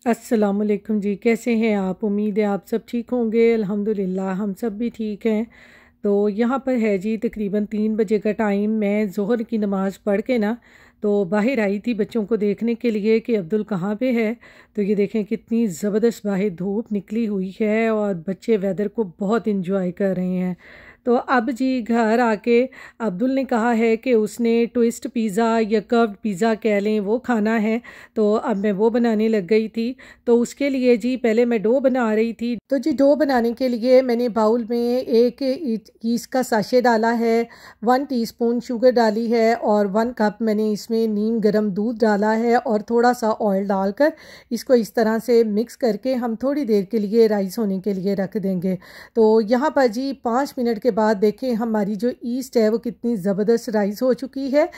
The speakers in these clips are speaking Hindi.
अस्सलामुअलैकुम जी, कैसे हैं आप? उम्मीद है आप सब ठीक होंगे। अल्हम्दुलिल्लाह हम सब भी ठीक हैं। तो यहाँ पर है जी तकरीबन 3 बजे का टाइम। मैं ज़ोहर की नमाज़ पढ़ के ना तो बाहर आई थी बच्चों को देखने के लिए कि अब्दुल कहाँ पे है। तो ये देखें कितनी ज़बरदस्त बाहर धूप निकली हुई है और बच्चे वेदर को बहुत इंजॉय कर रहे हैं। तो अब जी घर आके अब्दुल ने कहा है कि उसने ट्विस्ट पिज़्ज़ा या कर्व्ड पिज़्ज़ा कह लें वो खाना है। तो अब मैं वो बनाने लग गई थी। तो उसके लिए जी पहले मैं डो बना रही थी। तो जी डो बनाने के लिए मैंने बाउल में एक ईस्ट का साशे डाला है, 1 टीस्पून शुगर डाली है और 1 कप मैंने इसमें नीम गर्म दूध डाला है और थोड़ा सा ऑयल डालकर इसको इस तरह से मिक्स करके हम थोड़ी देर के लिए राइस होने के लिए रख देंगे। तो यहाँ पर जी 5 मिनट के बाद देखें हमारी जो ईस्ट है वो कितनी ज़बरदस्त राइस हो चुकी है।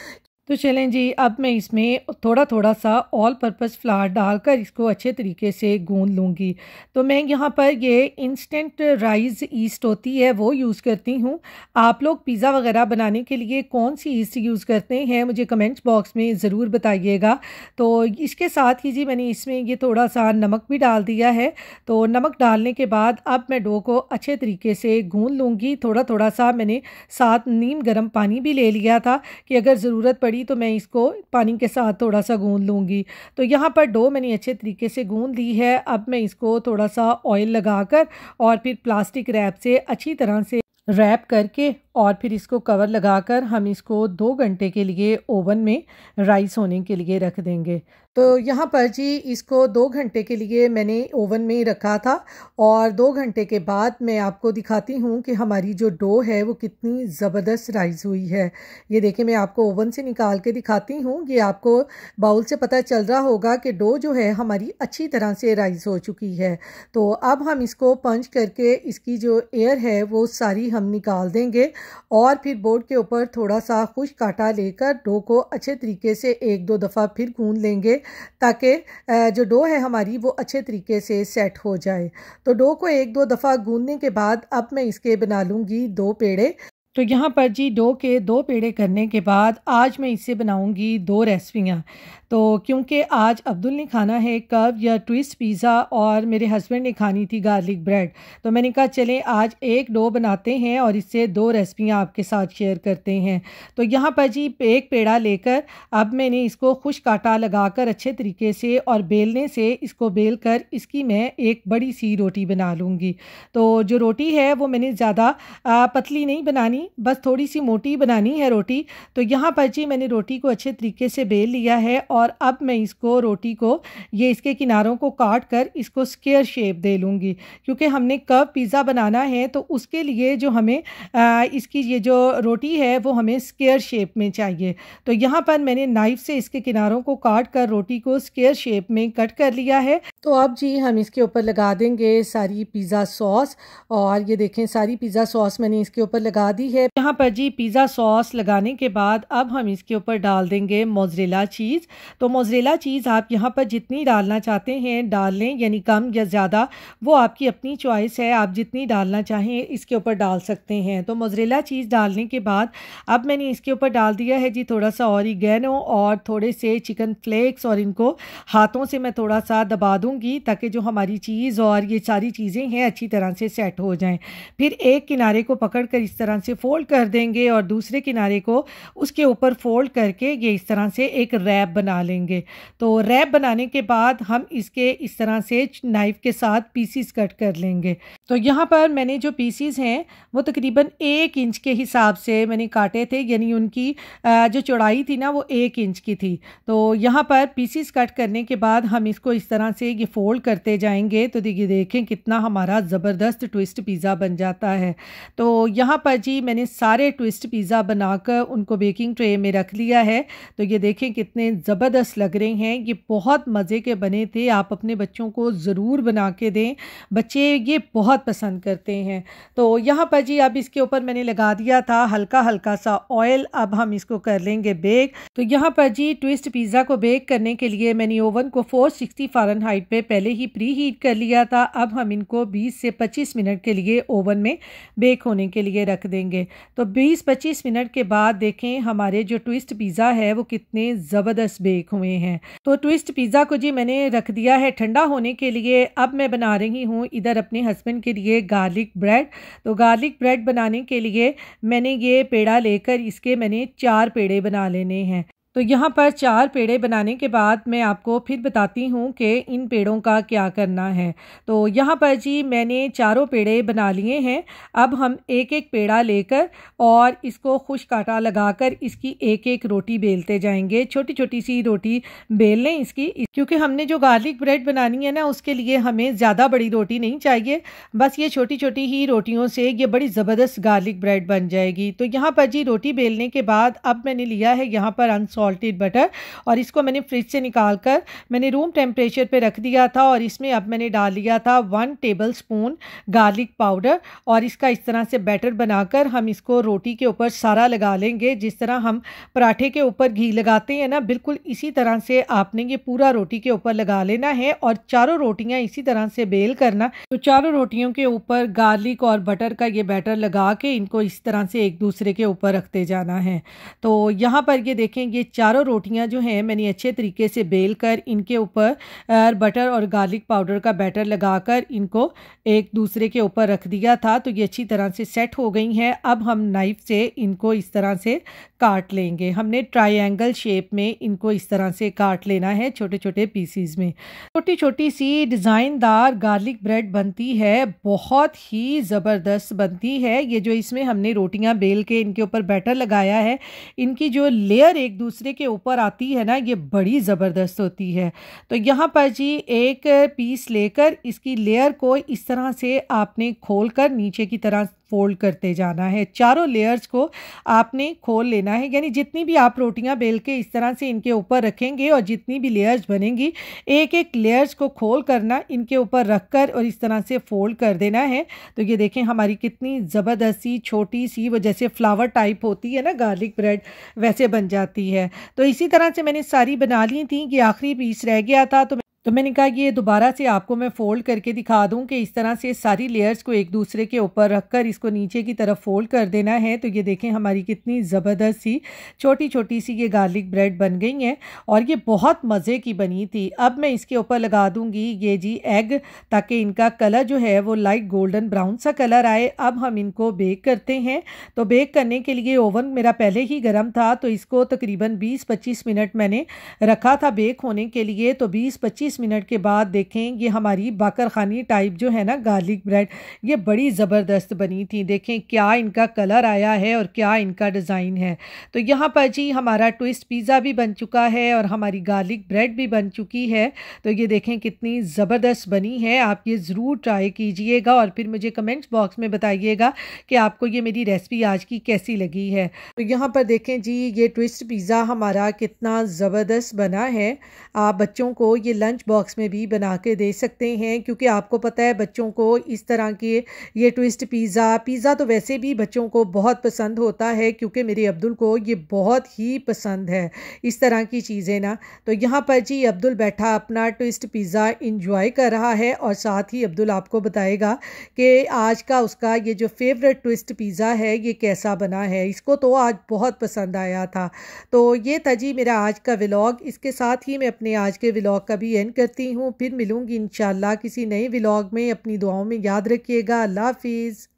तो चलें जी अब मैं इसमें थोड़ा थोड़ा सा ऑल पर्पस फ्लावर डालकर इसको अच्छे तरीके से गूंद लूँगी। तो मैं यहाँ पर ये इंस्टेंट राइस ईस्ट होती है वो यूज़ करती हूँ। आप लोग पिज़्ज़ा वगैरह बनाने के लिए कौन सी ईस्ट यूज़ करते हैं मुझे कमेंट्स बॉक्स में ज़रूर बताइएगा। तो इसके साथ ही जी मैंने इसमें ये थोड़ा सा नमक भी डाल दिया है। तो नमक डालने के बाद अब मैं डो को अच्छे तरीके से गूंद लूँगी। थोड़ा थोड़ा सा मैंने साथ नीम गर्म पानी भी ले लिया था कि अगर ज़रूरत पड़ी तो मैं इसको पानी के साथ थोड़ा सा गूंद लूँगी। तो यहाँ पर डो मैंने अच्छे तरीके से गूंद ली है। अब मैं इसको थोड़ा सा ऑयल लगाकर और फिर प्लास्टिक रैप से अच्छी तरह से रैप करके और फिर इसको कवर लगाकर हम इसको 2 घंटे के लिए ओवन में राइस होने के लिए रख देंगे। तो यहाँ पर जी इसको 2 घंटे के लिए मैंने ओवन में रखा था और 2 घंटे के बाद मैं आपको दिखाती हूँ कि हमारी जो डो है वो कितनी ज़बरदस्त राइस हुई है। ये देखिए मैं आपको ओवन से निकाल के दिखाती हूँ। ये आपको बाउल से पता चल रहा होगा कि डो जो है हमारी अच्छी तरह से राइस हो चुकी है। तो अब हम इसको पंच करके इसकी जो एयर है वो सारी हम निकाल देंगे और फिर बोर्ड के ऊपर थोड़ा सा खुश्क आटा लेकर डो को अच्छे तरीके से 1-2 दफ़ा फिर गूंद लेंगे ताकि जो डो है हमारी वो अच्छे तरीके से सेट हो जाए। तो डो को 1-2 दफ़ा गूंदने के बाद अब मैं इसके बना लूँगी 2 पेड़े। तो यहाँ पर जी डो के 2 पेड़े करने के बाद आज मैं इससे बनाऊँगी 2 रेसिपियाँ। तो क्योंकि आज अब्दुल ने खाना है कर्व या ट्विस्ट पिज़्ज़ा और मेरे हस्बैंड ने खानी थी गार्लिक ब्रेड। तो मैंने कहा चलें आज एक डो बनाते हैं और इससे 2 रेसिपियाँ आपके साथ शेयर करते हैं। तो यहाँ पर जी एक पेड़ा लेकर अब मैंने इसको खुश्क आटा लगाकर अच्छे तरीके से और बेलने से इसको बेल कर इसकी मैं एक बड़ी सी रोटी बना लूँगी। तो जो रोटी है वो मैंने ज़्यादा पतली नहीं बनानी, बस थोड़ी सी मोटी बनानी है रोटी। तो यहाँ पर जी मैंने रोटी को अच्छे तरीके से बेल लिया है और अब मैं इसको रोटी को ये इसके किनारों को काट कर इसको स्क्वायर शेप दे लूँगी। क्योंकि हमने कर्व पिज़्ज़ा बनाना है तो उसके लिए जो हमें इसकी ये जो रोटी है वो हमें स्क्वायर शेप में चाहिए। तो यहाँ पर मैंने नाइफ़ से इसके किनारों को काट कर रोटी को स्क्वायर शेप में कट कर लिया है। तो अब जी हम इसके ऊपर लगा देंगे सारी पिज़्ज़ा सॉस और ये देखें सारी पिज़्ज़ा सॉस मैंने इसके ऊपर लगा दी है। यहाँ पर जी पिज़्ज़ा सॉस लगाने के बाद अब हम इसके ऊपर डाल देंगे मोज़रेला चीज़। तो मोज़रेला चीज़ आप यहाँ पर जितनी डालना चाहते हैं डाल लें, यानी कम या ज़्यादा वो आपकी अपनी चॉइस है, आप जितनी डालना चाहें इसके ऊपर डाल सकते हैं। तो मोज़रेला चीज़ डालने के बाद अब मैंने इसके ऊपर डाल दिया है जी थोड़ा सा ऑरिगेनो और थोड़े से चिकन फ्लेक्स और इनको हाथों से मैं थोड़ा सा दबा दूँगी ताकि जो हमारी चीज़ और ये सारी चीज़ें हैं अच्छी तरह से सेट हो जाएँ। फिर एक किनारे को पकड़ कर इस तरह से फ़ोल्ड कर देंगे और दूसरे किनारे को उसके ऊपर फ़ोल्ड करके ये इस तरह से एक रैप बना लेंगे। तो रैप बनाने के बाद हम इसके इस तरह से नाइफ़ के साथ पीसीस कट कर लेंगे। तो यहाँ पर मैंने जो पीसीस हैं वो तकरीबन 1 इंच के हिसाब से मैंने काटे थे, यानी उनकी जो चौड़ाई थी ना वो 1 इंच की थी। तो यहाँ पर पीसीस कट करने के बाद हम इसको इस तरह से ये फ़ोल्ड करते जाएंगे तो देखिए देखें कितना हमारा ज़बरदस्त ट्विस्ट पिज़्ज़ा बन जाता है। तो यहाँ पर जी मैंने सारे ट्विस्ट पिज़्ज़ा बनाकर उनको बेकिंग ट्रे में रख लिया है। तो ये देखें कितने ज़बरदस्त लग रहे हैं, ये बहुत मज़े के बने थे। आप अपने बच्चों को ज़रूर बना के दें, बच्चे ये बहुत बहुत पसंद करते हैं। तो यहाँ पर जी अब इसके ऊपर मैंने लगा दिया था हल्का हल्का सा ऑयल। अब हम इसको कर लेंगे बेक। तो यहाँ पर जी ट्विस्ट पिज़्ज़ा को बेक करने के लिए मैंने ओवन को 460 फ़ारेनहाइट पे पहले ही प्री हीट कर लिया था। अब हम इनको 20 से 25 मिनट के लिए ओवन में बेक होने के लिए रख देंगे। तो 20-25 मिनट के बाद देखें हमारे जो ट्विस्ट पिज़्ज़ा है वो कितने ज़बरदस्त बेक हुए हैं। तो ट्विस्ट पिज़्ज़ा को जी मैंने रख दिया है ठंडा होने के लिए। अब मैं बना रही हूँ इधर अपने हस्बैंड के लिए गार्लिक ब्रेड। तो गार्लिक ब्रेड बनाने के लिए मैंने ये पेड़ा लेकर इसके मैंने 4 पेड़े बना लेने हैं। तो यहाँ पर 4 पेड़े बनाने के बाद मैं आपको फिर बताती हूँ कि इन पेड़ों का क्या करना है। तो यहाँ पर जी मैंने चारों पेड़े बना लिए हैं। अब हम एक एक पेड़ा लेकर और इसको खुश्क आटा लगाकर इसकी एक एक रोटी बेलते जाएंगे। छोटी छोटी सी रोटी बेल लें इसकी, क्योंकि हमने जो गार्लिक ब्रेड बनानी है ना उसके लिए हमें ज़्यादा बड़ी रोटी नहीं चाहिए। बस ये छोटी छोटी ही रोटियों से ये बड़ी ज़बरदस्त गार्लिक ब्रेड बन जाएगी। तो यहाँ पर जी रोटी बेलने के बाद अब मैंने लिया है यहाँ पर अनसॉल्टेड बटर और इसको मैंने फ्रिज से निकाल कर मैंने रूम टेम्परेचर पे रख दिया था। और इसमें अब मैंने डाल लिया था 1 टेबलस्पून गार्लिक पाउडर और इसका इस तरह से बैटर बनाकर हम इसको रोटी के ऊपर सारा लगा लेंगे। जिस तरह हम पराठे के ऊपर घी लगाते हैं ना, बिल्कुल इसी तरह से आपने ये पूरा रोटी के ऊपर लगा लेना है और चारों रोटियां इसी तरह से बेल करना। तो चारों रोटियों के ऊपर गार्लिक और बटर का ये बैटर लगा के इनको इस तरह से एक दूसरे के ऊपर रखते जाना है। तो यहाँ पर ये देखें ये चारों रोटियां जो हैं मैंने अच्छे तरीके से बेल कर इनके ऊपर बटर और गार्लिक पाउडर का बैटर लगाकर इनको एक दूसरे के ऊपर रख दिया था। तो ये अच्छी तरह से सेट हो गई हैं। अब हम नाइफ से इनको इस तरह से काट लेंगे। हमने ट्रायंगल शेप में इनको इस तरह से काट लेना है छोटे छोटे पीसीज में। छोटी छोटी सी डिज़ाइनदार गार्लिक ब्रेड बनती है, बहुत ही ज़बरदस्त बनती है। ये जो इसमें हमने रोटियां बेल के इनके ऊपर बैटर लगाया है, इनकी जो लेयर एक दूसरे के ऊपर आती है ना, ये बड़ी ज़बरदस्त होती है। तो यहाँ पर जी एक पीस लेकर इसकी लेयर को इस तरह से आपने खोल कर नीचे की तरह फोल्ड करते जाना है। चारों लेयर्स को आपने खोल लेना है, यानी जितनी भी आप रोटियां बेल के इस तरह से इनके ऊपर रखेंगे और जितनी भी लेयर्स बनेंगी एक एक लेयर्स को खोल करना इनके ऊपर रखकर और इस तरह से फोल्ड कर देना है। तो ये देखें हमारी कितनी ज़बरदस्त सी छोटी सी वो जैसे फ्लावर टाइप होती है ना गार्लिक ब्रेड, वैसे बन जाती है। तो इसी तरह से मैंने सारी बना ली थी। ये आखिरी पीस रह गया था तो मैंने कहा ये दोबारा से आपको मैं फ़ोल्ड करके दिखा दूं कि इस तरह से सारी लेयर्स को एक दूसरे के ऊपर रखकर इसको नीचे की तरफ फोल्ड कर देना है। तो ये देखें हमारी कितनी ज़बरदस्त सी छोटी छोटी सी ये गार्लिक ब्रेड बन गई हैं और ये बहुत मज़े की बनी थी। अब मैं इसके ऊपर लगा दूंगी ये जी एग, ताकि इनका कलर जो है वो लाइट गोल्डन ब्राउन सा कलर आए। अब हम इनको बेक करते हैं। तो बेक करने के लिए ओवन मेरा पहले ही गर्म था, तो इसको तकरीबन 20-25 मिनट मैंने रखा था बेक होने के लिए। तो 20-25 मिनट के बाद देखें ये हमारी बाकर खानी टाइप जो है ना गार्लिक ब्रेड, ये बड़ी ज़बरदस्त बनी थी। देखें क्या इनका कलर आया है और क्या इनका डिज़ाइन है। तो यहाँ पर जी हमारा ट्विस्ट पिज़्ज़ा भी बन चुका है और हमारी गार्लिक ब्रेड भी बन चुकी है। तो ये देखें कितनी ज़बरदस्त बनी है। आप ये ज़रूर ट्राई कीजिएगा और फिर मुझे कमेंट्स बॉक्स में बताइएगा कि आपको ये मेरी रेसिपी आज की कैसी लगी है। तो यहाँ पर देखें जी ये ट्विस्ट पिज़्ज़ा हमारा कितना ज़बरदस्त बना है। आप बच्चों को ये लंच बॉक्स में भी बना के दे सकते हैं, क्योंकि आपको पता है बच्चों को इस तरह के ये ट्विस्ट पिज़्ज़ा तो वैसे भी बच्चों को बहुत पसंद होता है, क्योंकि मेरे अब्दुल को ये बहुत ही पसंद है इस तरह की चीज़ें ना। तो यहाँ पर जी अब्दुल बैठा अपना ट्विस्ट पिज़्ज़ा इंजॉय कर रहा है और साथ ही अब्दुल आपको बताएगा कि आज का उसका ये जो फेवरेट ट्विस्ट पिज़्ज़ा है ये कैसा बना है। इसको तो आज बहुत पसंद आया था। तो ये था जी मेरा आज का व्लॉग। इसके साथ ही मैं अपने आज के व्लॉग का भी एंड करती हूँ। फिर मिलूंगी इंशाल्लाह किसी नए व्लॉग में। अपनी दुआओं में याद रखिएगा। अल्लाह हाफिज़।